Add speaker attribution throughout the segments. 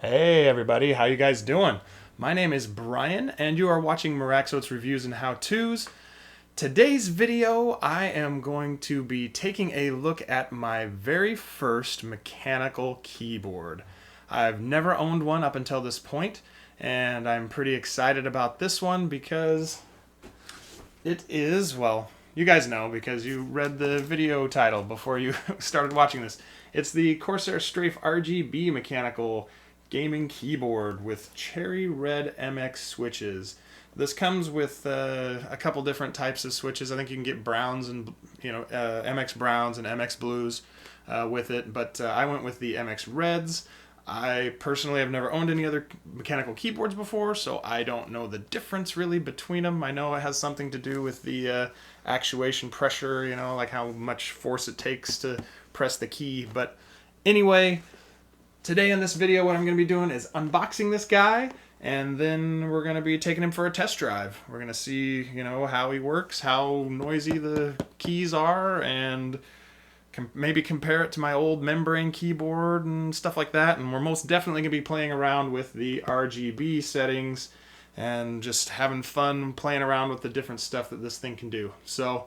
Speaker 1: Hey everybody, how you guys doing? My name is Brian and you are watching Maraksot's Reviews and How-Tos. Today's video I am going to be taking a look at my very first mechanical keyboard. I've never owned one up until this point and I'm pretty excited about this one because it is, well, you guys know because you read the video title before you started watching this. It's the Corsair Strafe RGB mechanical gaming keyboard with cherry red MX switches. This comes with a couple different types of switches. I think you can get browns and MX browns and MX blues with it, but I went with the MX reds. I personally have never owned any other mechanical keyboards before, so I don't know the difference really between them. I know it has something to do with the actuation pressure, like how much force it takes to press the key. But anyway, today in this video what I'm going to be doing is unboxing this guy, and then we're going to be taking him for a test drive. We're going to see, how he works, how noisy the keys are, and maybe compare it to my old membrane keyboard and stuff like that. And we're most definitely going to be playing around with the RGB settings and just having fun playing around with the different stuff that this thing can do. So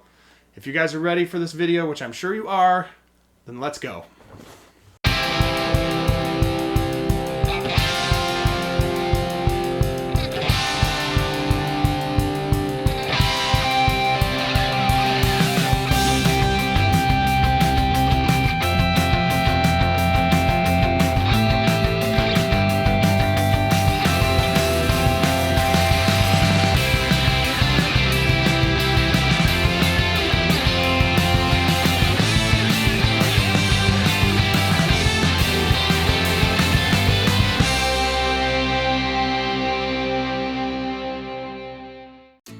Speaker 1: if you guys are ready for this video, which I'm sure you are, then let's go.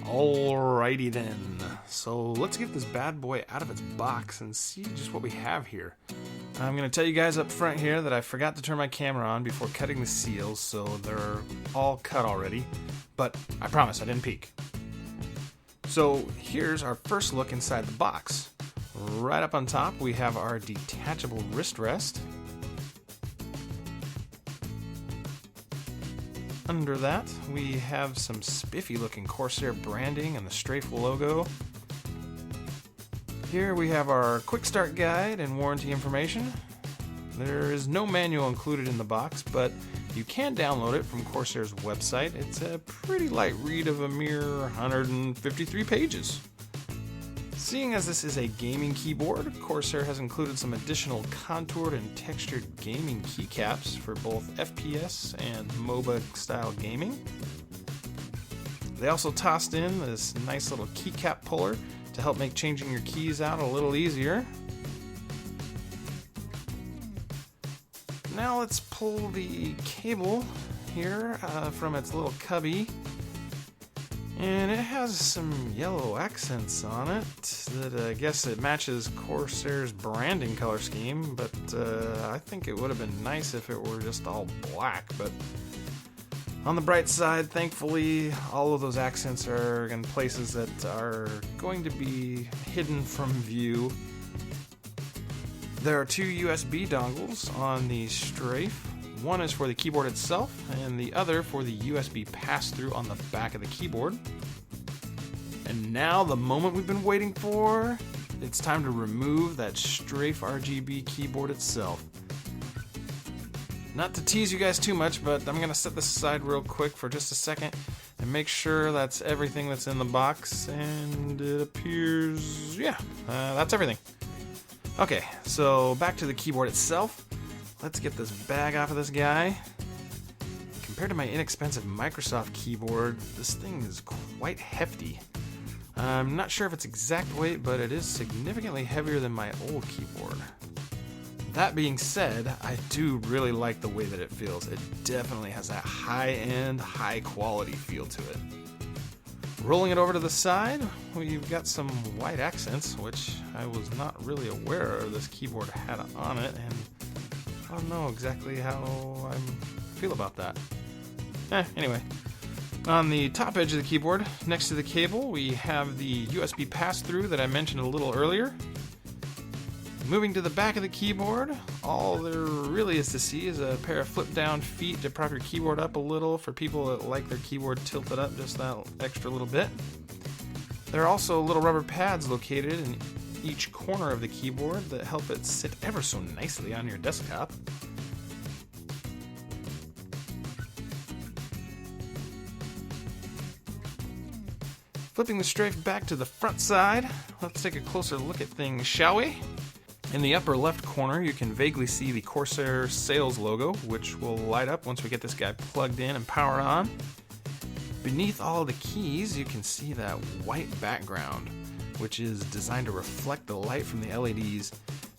Speaker 1: Alrighty then, so let's get this bad boy out of its box and see just what we have here. I'm going to tell you guys up front here that I forgot to turn my camera on before cutting the seals, so they're all cut already, but I promise I didn't peek. So here's our first look inside the box. Right up on top we have our detachable wrist rest. Under that, we have some spiffy looking Corsair branding and the Strafe logo. Here we have our quick start guide and warranty information. There is no manual included in the box, but you can download it from Corsair's website. It's a pretty light read of a mere 153 pages. Seeing as this is a gaming keyboard, Corsair has included some additional contoured and textured gaming keycaps for both FPS and MOBA style gaming. They also tossed in this nice little keycap puller to help make changing your keys out a little easier. Now let's pull the cable here from its little cubby. And it has some yellow accents on it that I guess it matches Corsair's branding color scheme, but I think it would have been nice if it were just all black. But on the bright side, thankfully, all of those accents are in places that are going to be hidden from view. There are two USB dongles on the Strafe. One is for the keyboard itself, and the other for the USB pass-through on the back of the keyboard. And now the moment we've been waiting for, it's time to remove that Strafe RGB keyboard itself. Not to tease you guys too much, but I'm going to set this aside real quick for just a second and make sure that's everything that's in the box, and it appears, that's everything. Okay, so back to the keyboard itself. Let's get this bag off of this guy. Compared to my inexpensive Microsoft keyboard, this thing is quite hefty. I'm not sure of its exact weight, but it is significantly heavier than my old keyboard. That being said, I do really like the way that it feels. It definitely has that high-end, high-quality feel to it. Rolling it over to the side, we've got some white accents, which I was not really aware this keyboard had on it, and I don't know exactly how I feel about that. Anyway, on the top edge of the keyboard, next to the cable, we have the USB pass-through that I mentioned a little earlier. Moving to the back of the keyboard, all there really is to see is a pair of flip-down feet to prop your keyboard up a little for people that like their keyboard tilted up just that extra little bit. There are also little rubber pads located in each corner of the keyboard that help it sit ever so nicely on your desktop. Flipping the Strafe back to the front side, let's take a closer look at things, shall we? In the upper left corner, you can vaguely see the Corsair sales logo, which will light up once we get this guy plugged in and powered on. Beneath all of the keys, you can see that white background, which is designed to reflect the light from the LEDs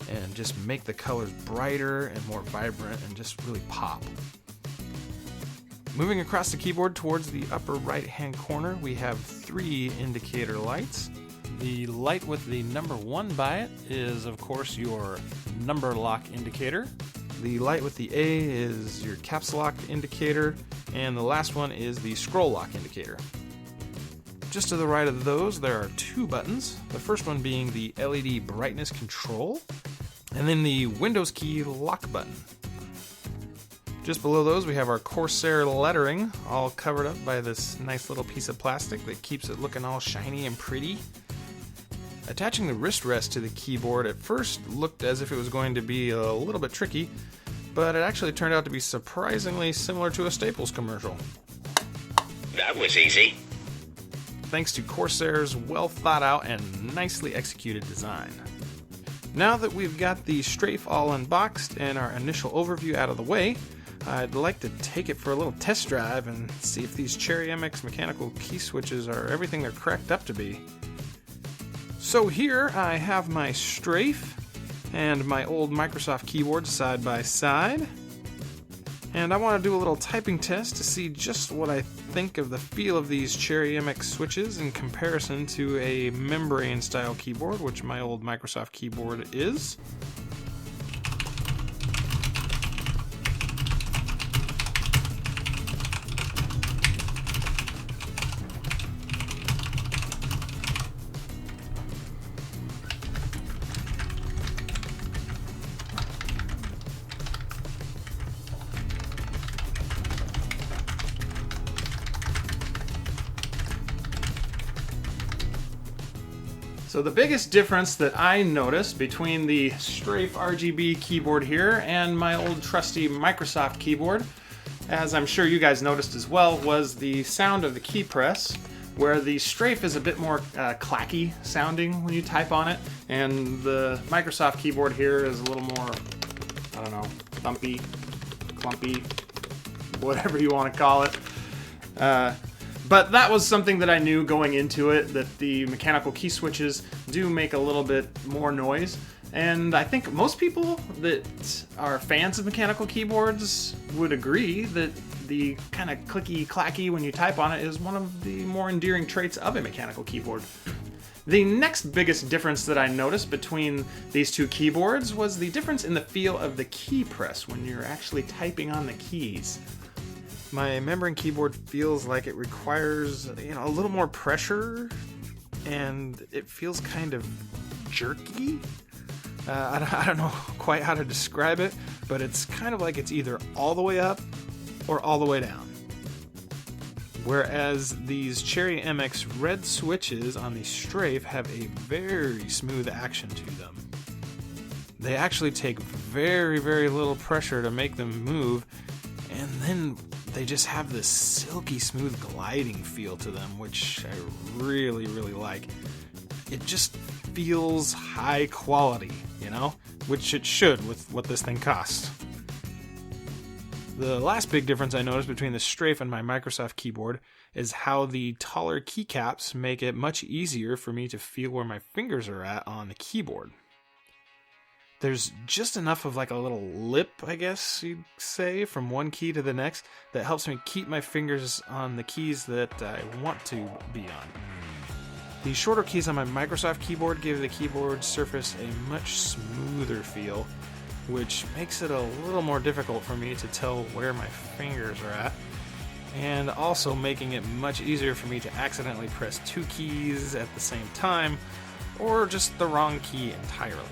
Speaker 1: and just make the colors brighter and more vibrant and just really pop. Moving across the keyboard towards the upper right-hand corner, we have 3 indicator lights. The light with the number 1 by it is, of course, your number lock indicator. The light with the A is your caps lock indicator, and the last one is the scroll lock indicator. Just to the right of those, there are 2 buttons. The first one being the LED brightness control, and then the Windows key lock button. Just below those, we have our Corsair lettering, all covered up by this nice little piece of plastic that keeps it looking all shiny and pretty. Attaching the wrist rest to the keyboard at first looked as if it was going to be a little bit tricky, but it actually turned out to be surprisingly similar to a Staples commercial.
Speaker 2: That was easy.
Speaker 1: Thanks to Corsair's well thought out and nicely executed design. Now that we've got the Strafe all unboxed and our initial overview out of the way, I'd like to take it for a little test drive and see if these Cherry MX mechanical key switches are everything they're cracked up to be. So here I have my Strafe and my old Microsoft keyboard side by side, and I want to do a little typing test to see just what I think of the feel of these Cherry MX switches in comparison to a membrane style keyboard, which my old Microsoft keyboard is. So the biggest difference that I noticed between the Strafe RGB keyboard here and my old trusty Microsoft keyboard, as I'm sure you guys noticed as well, was the sound of the key press, where the Strafe is a bit more clacky sounding when you type on it, and the Microsoft keyboard here is a little more, I don't know, thumpy, clumpy, whatever you want to call it. But that was something that I knew going into it, that the mechanical key switches do make a little bit more noise. And I think most people that are fans of mechanical keyboards would agree that the kind of clicky clacky when you type on it is one of the more endearing traits of a mechanical keyboard. The next biggest difference that I noticed between these 2 keyboards was the difference in the feel of the key press when you're actually typing on the keys. My membrane keyboard feels like it requires, a little more pressure, and it feels kind of jerky. I don't know quite how to describe it, but it's kind of like it's either all the way up or all the way down. Whereas these Cherry MX red switches on the Strafe have a very smooth action to them. They actually take very, very little pressure to make them move, and then they just have this silky smooth gliding feel to them, which I really, really like. It just feels high quality, which it should with what this thing costs. The last big difference I noticed between the Strafe and my Microsoft keyboard is how the taller keycaps make it much easier for me to feel where my fingers are at on the keyboard. There's just enough of like a little lip, I guess you'd say, from one key to the next that helps me keep my fingers on the keys that I want to be on. The shorter keys on my Microsoft keyboard give the keyboard surface a much smoother feel, which makes it a little more difficult for me to tell where my fingers are at, and also making it much easier for me to accidentally press 2 keys at the same time, or just the wrong key entirely.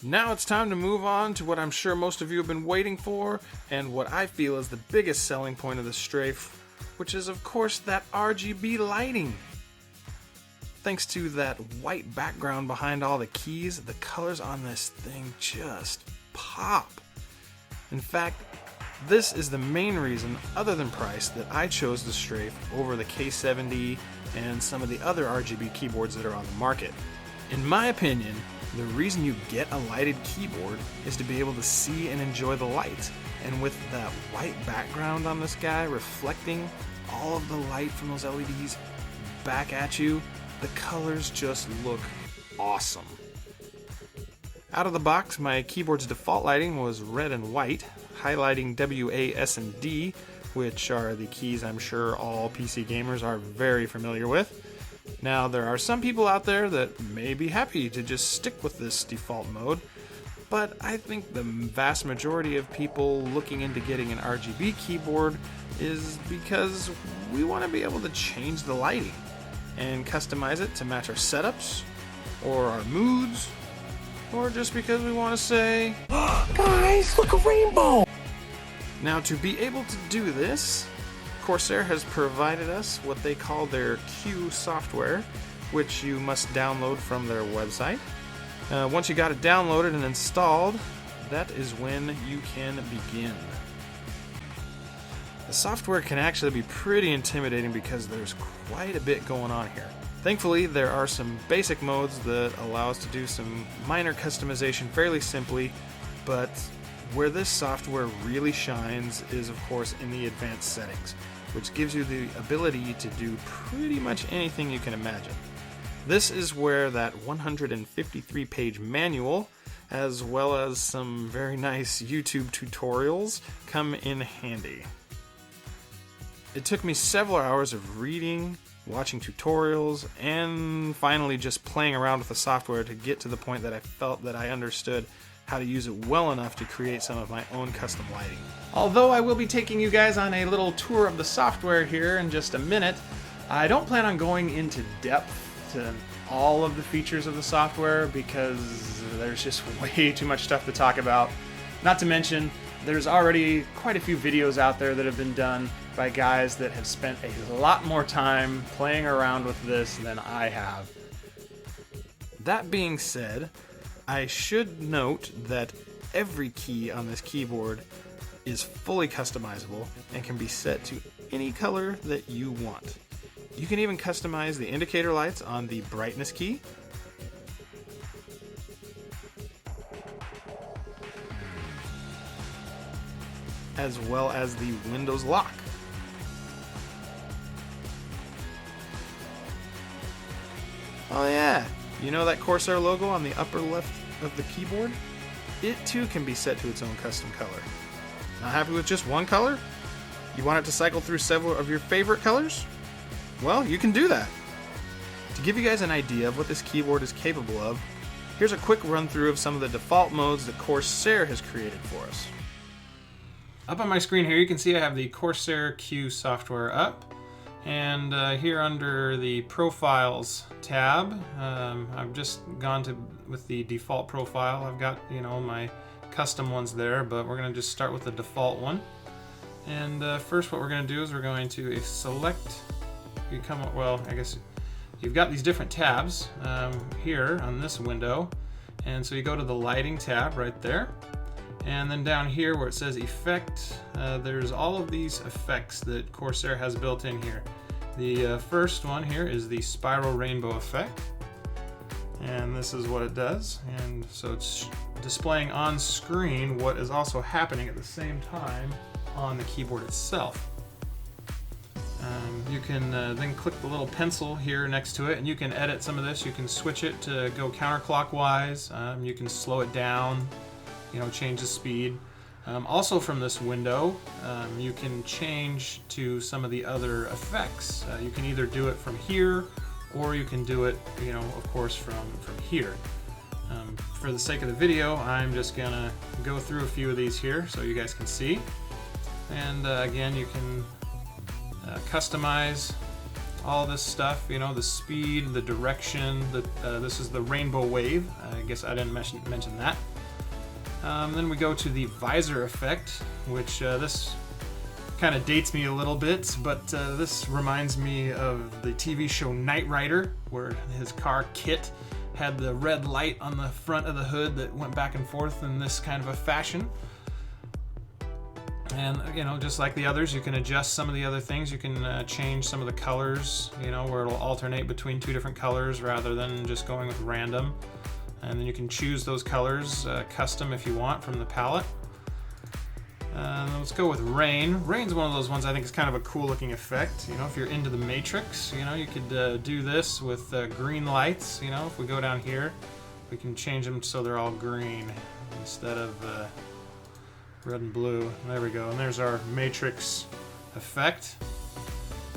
Speaker 1: Now it's time to move on to what I'm sure most of you have been waiting for, and what I feel is the biggest selling point of the Strafe, which is of course that RGB lighting. Thanks to that white background behind all the keys, the colors on this thing just pop. In fact, this is the main reason, other than price, that I chose the Strafe over the K70 and some of the other RGB keyboards that are on the market. In my opinion, the reason you get a lighted keyboard is to be able to see and enjoy the light. And with that white background on this guy reflecting all of the light from those LEDs back at you, the colors just look awesome. Out of the box, my keyboard's default lighting was red and white, highlighting W, A, S, and D, which are the keys I'm sure all PC gamers are very familiar with. Now, there are some people out there that may be happy to just stick with this default mode, but I think the vast majority of people looking into getting an RGB keyboard is because we want to be able to change the lighting and customize it to match our setups, or our moods, or just because we want to say, "Guys, look, a rainbow!" Now, to be able to do this, Corsair has provided us what they call their CUE software, which you must download from their website. Once you got it downloaded and installed, that is when you can begin. The software can actually be pretty intimidating because there's quite a bit going on here. Thankfully, there are some basic modes that allow us to do some minor customization fairly simply, but where this software really shines is, of course, in the advanced settings, which gives you the ability to do pretty much anything you can imagine. This is where that 153-page manual, as well as some very nice YouTube tutorials, come in handy. It took me several hours of reading, watching tutorials, and finally just playing around with the software to get to the point that I felt that I understood how to use it well enough to create some of my own custom lighting. Although I will be taking you guys on a little tour of the software here in just a minute, I don't plan on going into depth to all of the features of the software because there's just way too much stuff to talk about. Not to mention, there's already quite a few videos out there that have been done by guys that have spent a lot more time playing around with this than I have. That being said, I should note that every key on this keyboard is fully customizable and can be set to any color that you want. You can even customize the indicator lights on the brightness key, as well as the Windows lock. Oh yeah, you know that Corsair logo on the upper left of the keyboard? It too can be set to its own custom color. Not happy with just one color? You want it to cycle through several of your favorite colors? Well, you can do that. To give you guys an idea of what this keyboard is capable of, here's a quick run through of some of the default modes that Corsair has created for us. Up on my screen here, you can see I have the Corsair CUE software up. And here under the Profiles tab, I've just gone with the default profile. I've got, my custom ones there, but we're going to just start with the default one. And first what we're going to do is we're going to select, I guess you've got these different tabs here on this window. And so you go to the lighting tab right there. And then down here where it says effect, there's all of these effects that Corsair has built in here. The first one here is the spiral rainbow effect. And this is what it does. And so it's displaying on screen what is also happening at the same time on the keyboard itself. You can then click the little pencil here next to it and you can edit some of this. You can switch it to go counterclockwise. You can slow it down, change the speed. Also from this window, you can change to some of the other effects. You can either do it from here, or you can do it, of course, from here. For the sake of the video, I'm just gonna go through a few of these here so you guys can see. And again, you can customize all this stuff, you know, the speed, the direction, this is the rainbow wave. I guess I didn't mention that. Then we go to the visor effect, which this kind of dates me a little bit, but this reminds me of the TV show Knight Rider, where his car Kit had the red light on the front of the hood that went back and forth in this kind of a fashion. And, you know, just like the others, you can adjust some of the other things. You can change some of the colors, you know, where it'll alternate between two different colors rather than just going with random. And then you can choose those colors custom if you want from the palette. Let's go with rain. Rain's one of those ones I think is kind of a cool looking effect. You know, if you're into the Matrix, you know, you could do this with green lights. You know, if we go down here, we can change them so they're all green instead of red and blue. There we go. And there's our Matrix effect.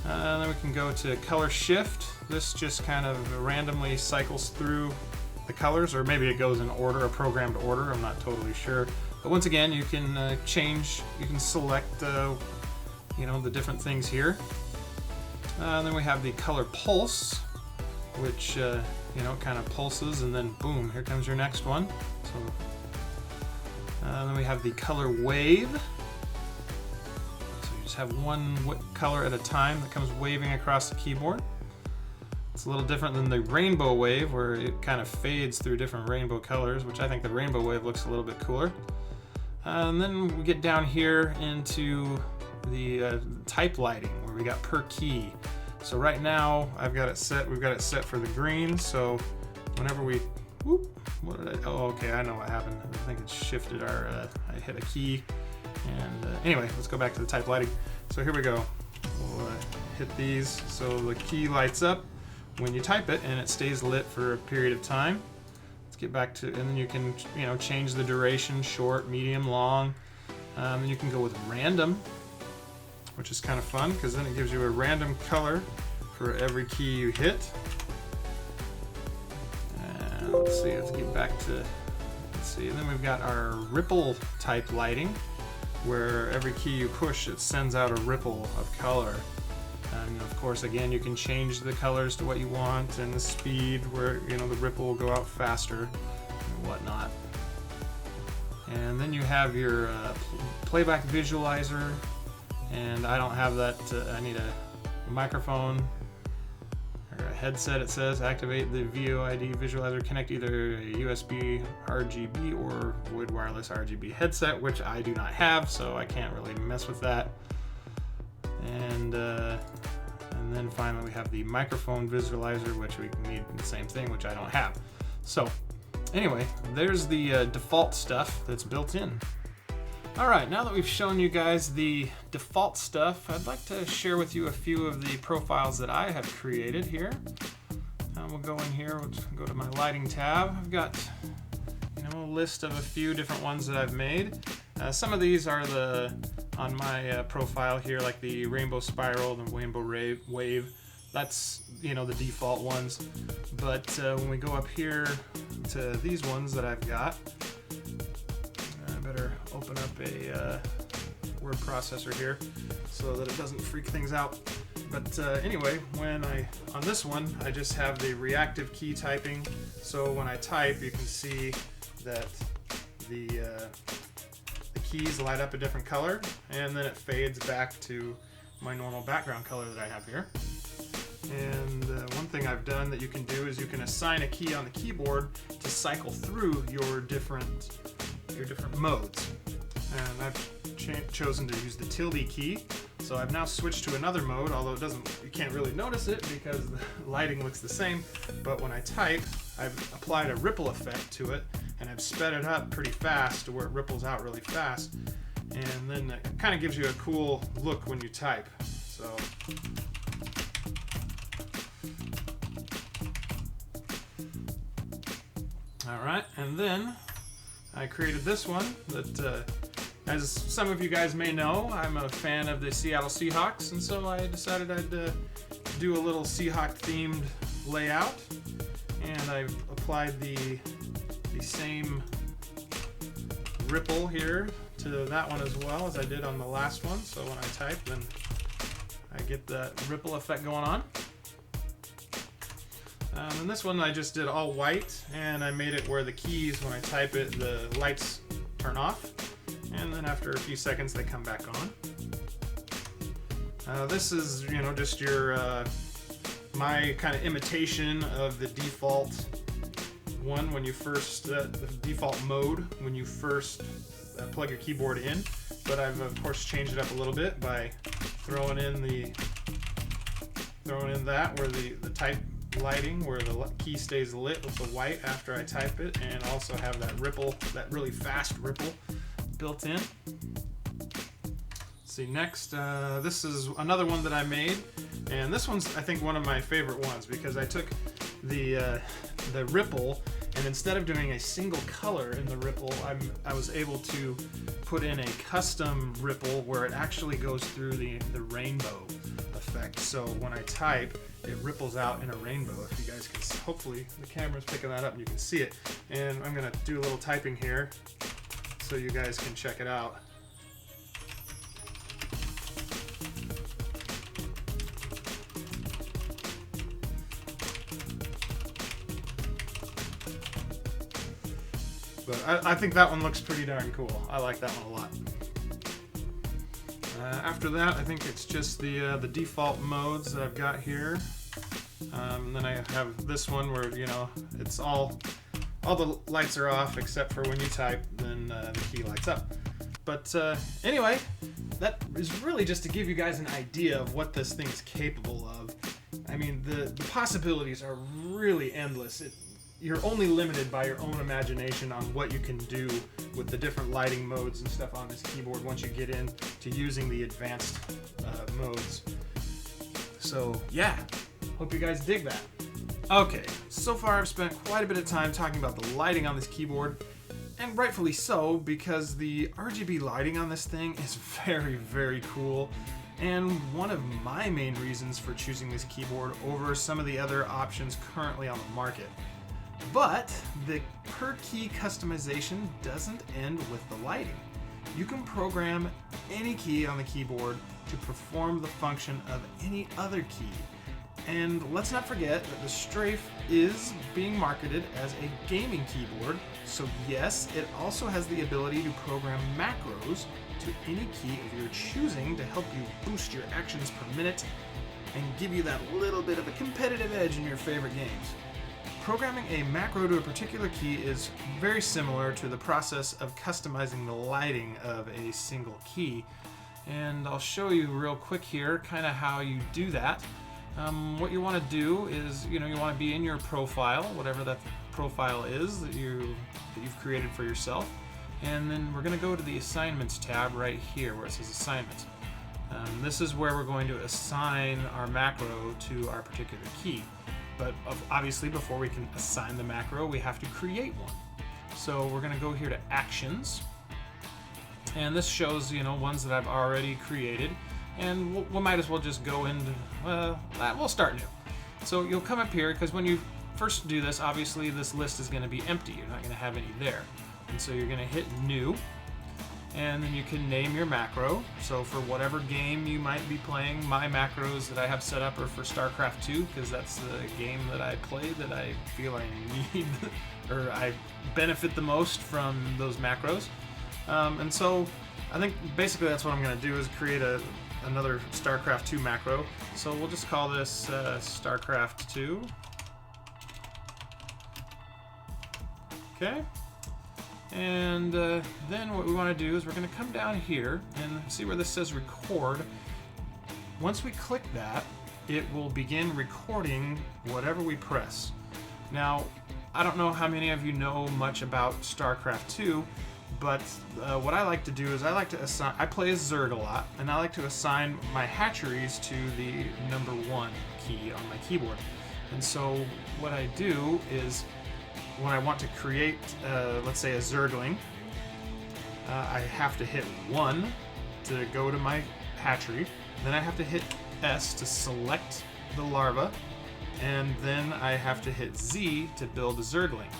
Speaker 1: Then we can go to color shift. This just kind of randomly cycles through the colors, or maybe it goes in order, a programmed order. I'm not totally sure. But once again, you can change, you can select, you know, the different things here. Then we have the color pulse, which, you know, kind of pulses, and then boom, here comes your next one. So, then we have the color wave. So you just have one color at a time that comes waving across the keyboard. It's a little different than the rainbow wave, where it kind of fades through different rainbow colors, which I think the rainbow wave looks a little bit cooler. And then we get down here into the type lighting, where we got per key. So right now we've got it set for the green. So whenever we, whoop, what did I, oh, okay, I know what happened. I think it shifted our, I hit a key. And anyway, let's go back to the type lighting. So here we go. We'll hit these. So the key lights up when you type it, and it stays lit for a period of time. Get back to, and then you can, you know, change the duration, short, medium, long. And you can go with random, which is kind of fun because then it gives you a random color for every key you hit. And let's see, let's get back to, let's see, and then we've got our ripple type lighting, where every key you push, it sends out a ripple of color. And of course, again, you can change the colors to what you want, and the speed, where, you know, the ripple will go out faster and whatnot. And then you have your playback visualizer, and I don't have that. I need a microphone or a headset. It says activate the VOID visualizer, connect either a USB RGB or wood wireless RGB headset, which I do not have, so I can't really mess with that. And then finally we have the microphone visualizer, which we need the same thing, which I don't have. So anyway, there's the default stuff that's built in. Alright, now that we've shown you guys the default stuff, I'd like to share with you a few of the profiles that I have created here. We'll go in here, we'll go to my lighting tab. I've got, you know, a list of a few different ones that I've made. Some of these are on my profile here, like the rainbow spiral, the rainbow wave. That's, you know, the default ones. But when we go up here to these ones that I've got, I better open up a word processor here so that it doesn't freak things out. But anyway, on this one, I just have the reactive key typing. So when I type, you can see that the keys light up a different color, and then it fades back to my normal background color that I have here. And one thing I've done that you can do is you can assign a key on the keyboard to cycle through your different modes. And I've chosen to use the tilde key. So I've now switched to another mode, although you can't really notice it because the lighting looks the same. But when I type, I've applied a ripple effect to it, and I've sped it up pretty fast to where it ripples out really fast. And then it kind of gives you a cool look when you type. So alright, and then I created this one that, as some of you guys may know, I'm a fan of the Seattle Seahawks, and so I decided I'd do a little Seahawk themed layout, and I've applied the same ripple here to that one as well as I did on the last one. So when I type, then I get that ripple effect going on. And this one I just did all white, and I made it where the keys, when I type it, the lights turn off, and then after a few seconds they come back on. This is, you know, just your my kind of imitation of the default one when you first, the default mode when you first plug your keyboard in. But I've of course changed it up a little bit by throwing in that where the type lighting, where the key stays lit with the white after I type it, and also have that ripple, that really fast ripple built in. See, next, this is another one that I made, and this one's, I think, one of my favorite ones because I took the ripple, and instead of doing a single color in the ripple, I was able to put in a custom ripple where it actually goes through the rainbow effect. So when I type, it ripples out in a rainbow. If you guys can, hopefully the camera's picking that up and you can see it. And I'm gonna do a little typing here so you guys can check it out. But I think that one looks pretty darn cool. I like that one a lot. After that, I think it's just the default modes that I've got here. And then I have this one where, you know, it's all the lights are off except for when you type, then the key lights up. But anyway, that is really just to give you guys an idea of what this thing is capable of. I mean, the possibilities are really endless. You're only limited by your own imagination on what you can do with the different lighting modes and stuff on this keyboard once you get into using the advanced modes. So yeah, hope you guys dig that. Okay, so far I've spent quite a bit of time talking about the lighting on this keyboard, and rightfully so, because the RGB lighting on this thing is very, very cool, and one of my main reasons for choosing this keyboard over some of the other options currently on the market. But the per key customization doesn't end with the lighting. You can program any key on the keyboard to perform the function of any other key. And let's not forget that the Strafe is being marketed as a gaming keyboard, so yes, it also has the ability to program macros to any key of your choosing to help you boost your actions per minute and give you that little bit of a competitive edge in your favorite games. Programming a macro to a particular key is very similar to the process of customizing the lighting of a single key, and I'll show you real quick here kind of how you do that. What you want to do is, you want to be in your profile, whatever that profile is that you've created for yourself, and then we're going to go to the Assignments tab right here where it says Assignments. This is where we're going to assign our macro to our particular key. But obviously, before we can assign the macro, we have to create one. So we're going to go here to Actions, and this shows ones that I've already created, and we might as well just go into we'll start new. So you'll come up here, because when you first do this, obviously this list is going to be empty. You're not going to have any there, and so you're going to hit New, and then you can name your macro. So for whatever game you might be playing, my macros that I have set up are for StarCraft 2, because that's the game that I play that I feel I need, or I benefit the most from those macros. And so I think basically that's what I'm going to do, is create another StarCraft 2 macro. So we'll just call this StarCraft 2. Okay. And then what we want to do is we're going to come down here and see where this says record. Once we click that, it will begin recording whatever we press. Now, I don't know how many of you know much about StarCraft 2, but what I like to do is I play as Zerg a lot, and I like to assign my hatcheries to the number 1 key on my keyboard. And so what I do is, when I want to create, let's say, a Zergling, I have to hit 1 to go to my hatchery, then I have to hit S to select the larva, and then I have to hit Z to build a Zergling.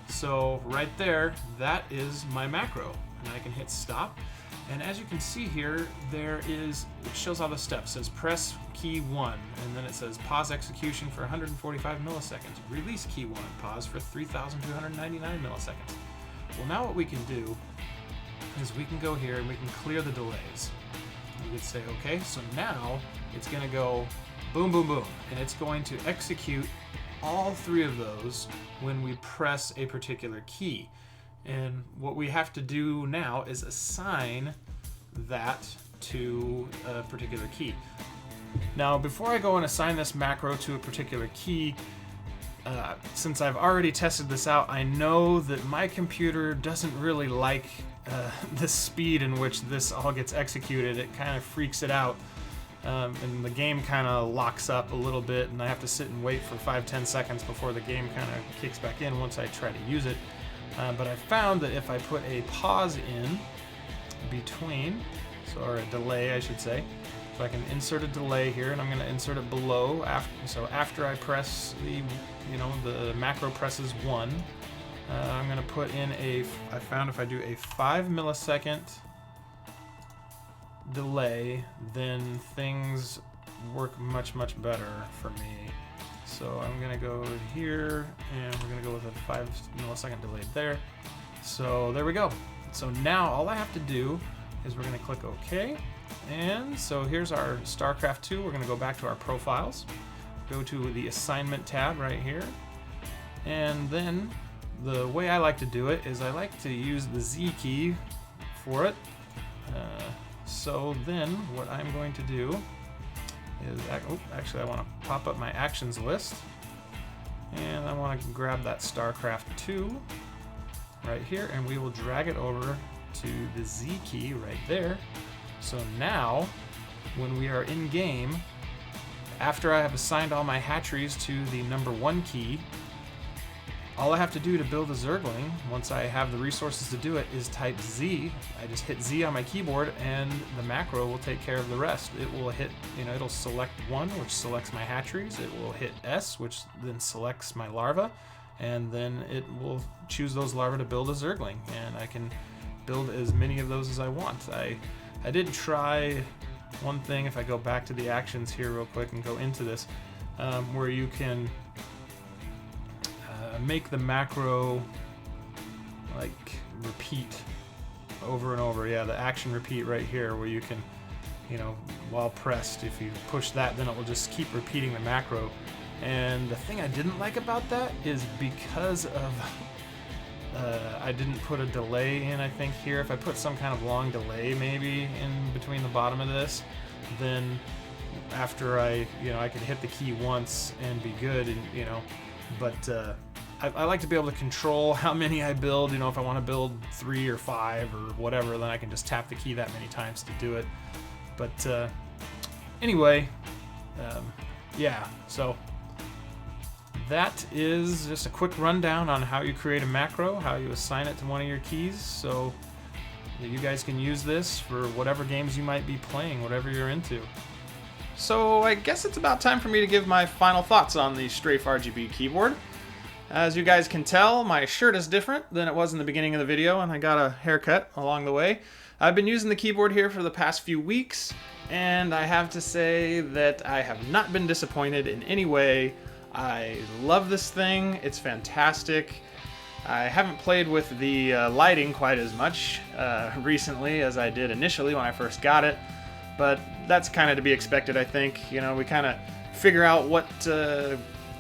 Speaker 1: So right there, that is my macro. and I can hit stop. And as you can see here, it shows all the steps. It says press key 1, and then it says pause execution for 145 milliseconds. Release key 1, pause for 3,299 milliseconds. Well, now what we can do is we can go here and we can clear the delays. You could say, okay, so now it's going to go boom, boom, boom, and it's going to execute all 3 of those when we press a particular key. And what we have to do now is assign that to a particular key. Now, before I go and assign this macro to a particular key, since I've already tested this out, I know that my computer doesn't really like the speed in which this all gets executed. It kind of freaks it out, and the game kind of locks up a little bit, and I have to sit and wait for 5-10 seconds before the game kind of kicks back in once I try to use it. But I found that if I put a pause in between, or a delay I should say, so I can insert a delay here, and I'm going to insert it below. After I press the macro presses 1, I'm going to put in I found if I do a 5 millisecond delay, then things work much, much better for me. So I'm going to go here, and we're going to go with a 5 millisecond delay there. So there we go. So now all I have to do is we're going to click OK. And so here's our StarCraft 2. We're going to go back to our profiles, go to the assignment tab right here. And then the way I like to do it is I like to use the Z key for it. So then what I'm going to do is, actually I want to pop up my actions list, and I want to grab that StarCraft 2 right here, and we will drag it over to the Z key right there. So now when we are in game, after I have assigned all my hatcheries to the number 1 key, all I have to do to build a Zergling, once I have the resources to do it, is type Z. I just hit Z on my keyboard, and the macro will take care of the rest. It will hit, it'll select 1, which selects my hatcheries. It will hit S, which then selects my larva, and then it will choose those larvae to build a Zergling, and I can build as many of those as I want. I did try one thing, if I go back to the actions here real quick and go into this, where you can make the macro like repeat over and over. Yeah, the action repeat right here, where you can, while pressed, if you push that, then it will just keep repeating the macro. And the thing I didn't like about that is because of I didn't put a delay in, I think, here. If I put some kind of long delay maybe in between the bottom of this, then after I could hit the key once and be good, and but I like to be able to control how many I build. If I want to build 3 or 5 or whatever, then I can just tap the key that many times to do it. But anyway, yeah, so that is just a quick rundown on how you create a macro, how you assign it to one of your keys, so that you guys can use this for whatever games you might be playing, whatever you're into. So I guess it's about time for me to give my final thoughts on the Strafe RGB keyboard. As you guys can tell, my shirt is different than it was in the beginning of the video, and I got a haircut along the way. I've been using the keyboard here for the past few weeks, and I have to say that I have not been disappointed in any way. I love this thing. It's fantastic. I haven't played with the lighting quite as much recently as I did initially when I first got it, but that's kind of to be expected, I think. We kind of figure out what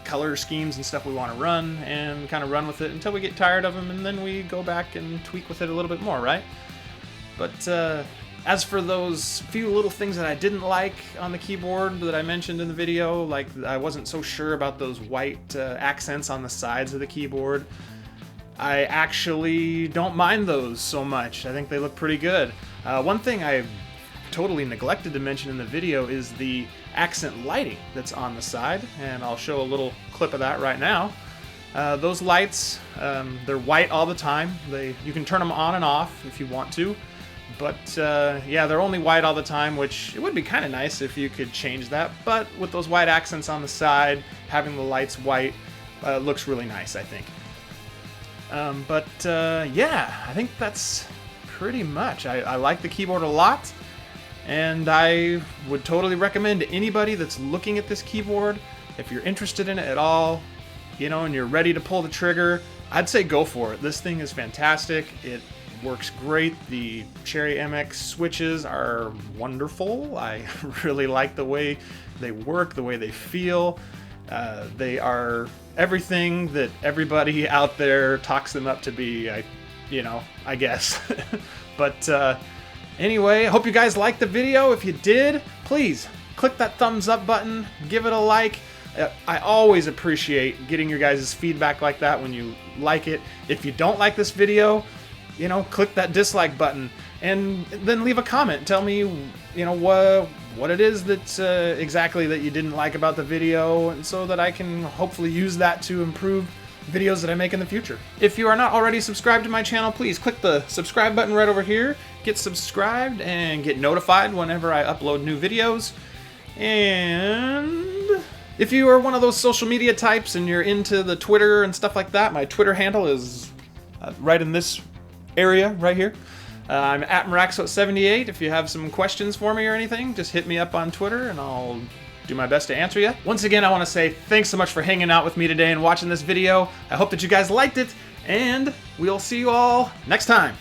Speaker 1: color schemes and stuff we want to run, and kind of run with it until we get tired of them, and then we go back and tweak with it a little bit more, right? But as for those few little things that I didn't like on the keyboard that I mentioned in the video, like I wasn't so sure about those white accents on the sides of the keyboard, I actually don't mind those so much. I think they look pretty good. One thing I totally neglected to mention in the video is the accent lighting that's on the side, and I'll show a little clip of that right now. Those lights, they're white all the time. You can turn them on and off if you want to, but yeah, they're only white all the time, which it would be kind of nice if you could change that, but with those white accents on the side, having the lights white looks really nice, I think. Yeah, I think that's pretty much. I like the keyboard a lot, and I would totally recommend to anybody that's looking at this keyboard, if you're interested in it at all, you know, and you're ready to pull the trigger, I'd say go for it. This thing is fantastic. It works great. The Cherry MX switches are wonderful. I really like the way they work, the way they feel. They are everything that everybody out there talks them up to be, I guess. But anyway, I hope you guys liked the video. If you did, please click that thumbs up button, give it a like. I always appreciate getting your guys' feedback like that when you like it. If you don't like this video, you know, click that dislike button and then leave a comment. Tell me, you know, what it is that exactly that you didn't like about the video, and so that I can hopefully use that to improve videos that I make in the future. If you are not already subscribed to my channel, please click the subscribe button right over here. Get subscribed and get notified whenever I upload new videos. And if you are one of those social media types and you're into the Twitter and stuff like that, my Twitter handle is right in this area right here. I'm at Maraksot78. If you have some questions for me or anything, just hit me up on Twitter and I'll do my best to answer you. Once again, I want to say thanks so much for hanging out with me today and watching this video. I hope that you guys liked it, and we'll see you all next time.